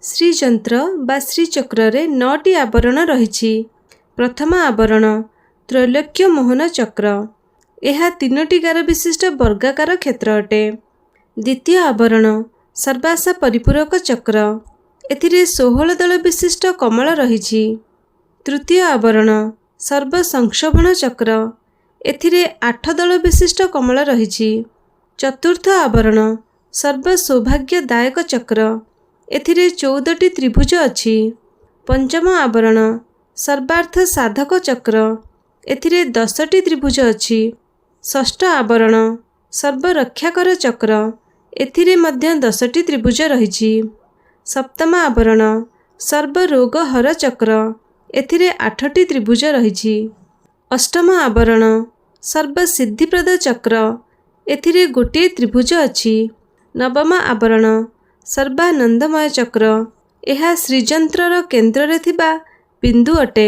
ଶ୍ରୀଯନ୍ତ୍ର ବା ଶ୍ରୀଚକ୍ରରେ 9ଟି ଆବରଣ ରହିଛି। ପ୍ରଥମ ଆବରଣ ତ୍ରୈଲୋକ୍ୟ ମୋହନ ଚକ୍ର। ଏହା 3ଟି ଗାର ବିଶିଷ୍ଟ ବର୍ଗାକାର କ୍ଷେତ୍ର ଅଟେ। ଦ୍ୱିତୀୟ ଆବରଣ ସର୍ବାଶା ପରିପୂରକ ଚକ୍ର। ଏଥିରେ 16 ଦଳ ବିଶିଷ୍ଟ କମଳ ରହିଛି। ତୃତୀୟ ଆବରଣ ସର୍ବସଂକ୍ଷୋଭଣ ଚକ୍ର। ଏଥିରେ 8 ଦଳ ବିଶିଷ୍ଟ କମଳ ରହିଛି। ଚତୁର୍ଥ ଆବରଣ ସର୍ବସୌଭାଗ୍ୟଦାୟକ ଚକ୍ର। ଏଥିରେ 14ଟି ତ୍ରିଭୁଜ ଅଛି। ପଞ୍ଚମ ଆବରଣ ସର୍ବାର୍ଥ ସାଧକ ଚକ୍ର। ଏଥିରେ 10ଟି ତ୍ରିଭୁଜ ଅଛି। ଷଷ୍ଠ ଆବରଣ ସର୍ବରକ୍ଷାକର ଚକ୍ର। ଏଥିରେ ମଧ୍ୟ 10ଟି ତ୍ରିଭୁଜ ରହିଛି। ସପ୍ତମ ଆବରଣ ସର୍ବରୋଗହର ଚକ୍ର। ଏଥିରେ 8ଟି ତ୍ରିଭୁଜ ରହିଛି। ଅଷ୍ଟମ ଆବରଣ ସର୍ବସିଦ୍ଧିପ୍ରଦ ଚକ୍ର। ଏଥିରେ ଗୋଟିଏ ତ୍ରିଭୁଜ ଅଛି। ନବମ ଆବରଣ ସର୍ବାନନ୍ଦମୟ ଚକ୍ର। ଏହା ଶ୍ରୀଯନ୍ତ୍ରର କେନ୍ଦ୍ରରେ ଥିବା ବିନ୍ଦୁ ଅଟେ।